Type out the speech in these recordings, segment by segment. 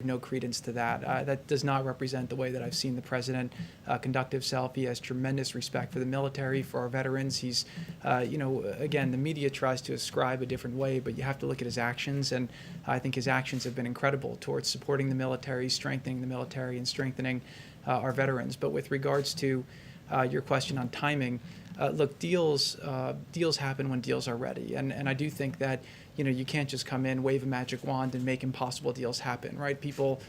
no credence to that. That does not represent the way that I've seen the president conduct himself. He has tremendous respect for the military, for our veterans. He's, again, the media tries to ascribe a different way, but you have to look at his actions, and I think his actions have been incredible towards supporting the military, strengthening the military, and strengthening our veterans. But with regards to your question on timing, look, deals happen when deals are ready, and I do think that you can't just come in, wave a magic wand, and make impossible deals happen, right? People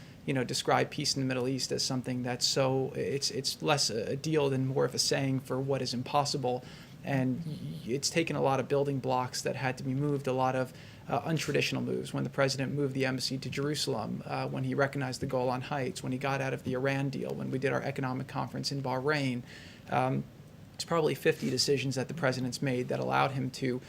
describe peace in the Middle East as something that's it's less a deal than more of a saying for what is impossible, and it's taken a lot of building blocks that had to be moved, a lot of untraditional moves. When the president moved the embassy to Jerusalem, when he recognized the Golan Heights, when he got out of the Iran deal, when we did our economic conference in Bahrain. It's probably 50 decisions that the president's made that allowed him to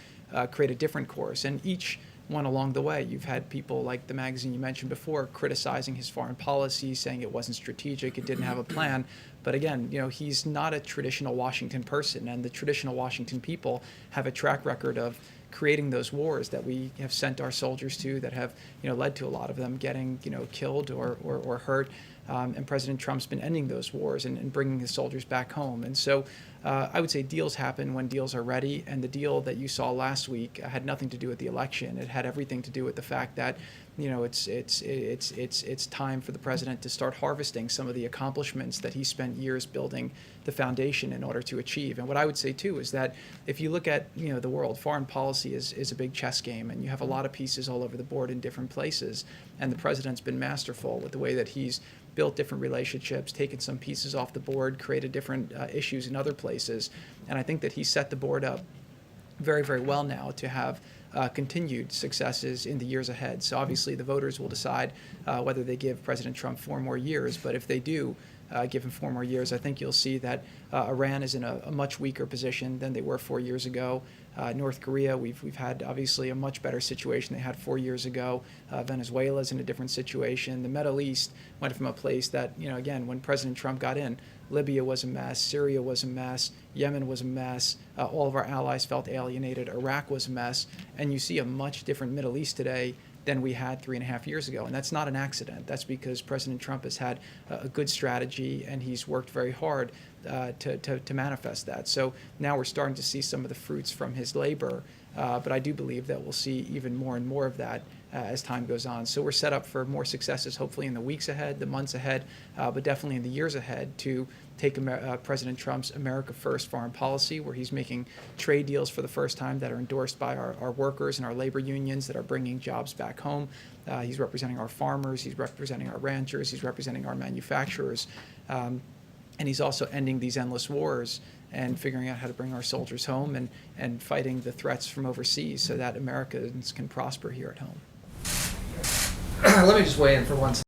create a different course. And each one along the way, you've had people like the magazine you mentioned before criticizing his foreign policy, saying it wasn't strategic, it didn't have a plan. But again, he's not a traditional Washington person, and the traditional Washington people have a track record of creating those wars that we have sent our soldiers to, that have led to a lot of them getting killed or hurt. And President Trump's been ending those wars and bringing his soldiers back home. And so I would say deals happen when deals are ready. And the deal that you saw last week had nothing to do with the election. It had everything to do with the fact that it's time for the president to start harvesting some of the accomplishments that he spent years building the foundation in order to achieve. And what I would say too is that if you look at the world, foreign policy is a big chess game, and you have a lot of pieces all over the board in different places. And the president's been masterful with the way that he's built different relationships, taken some pieces off the board, created different issues in other places. And I think that he set the board up very, very well now to have continued successes in the years ahead. So obviously the voters will decide whether they give President Trump 4 more years. But if they do give him 4 more years, I think you'll see that Iran is in a much weaker position than they were 4 years ago. North Korea, we've had obviously a much better situation they had 4 years ago. Venezuela's in a different situation. The Middle East went from a place that, again, when President Trump got in, Libya was a mess, Syria was a mess, Yemen was a mess, all of our allies felt alienated, Iraq was a mess, and you see a much different Middle East today than we had 3.5 years ago. And that's not an accident. That's because President Trump has had a good strategy, and he's worked very hard to manifest that. So now we're starting to see some of the fruits from his labor, but I do believe that we'll see even more and more of that as time goes on. So we're set up for more successes, hopefully in the weeks ahead, the months ahead, but definitely in the years ahead, to take President Trump's America First foreign policy, where he's making trade deals for the first time that are endorsed by our workers and our labor unions, that are bringing jobs back home. He's representing our farmers, he's representing our ranchers, he's representing our manufacturers, and he's also ending these endless wars and figuring out how to bring our soldiers home and fighting the threats from overseas so that Americans can prosper here at home. Let me just weigh in for 1 second.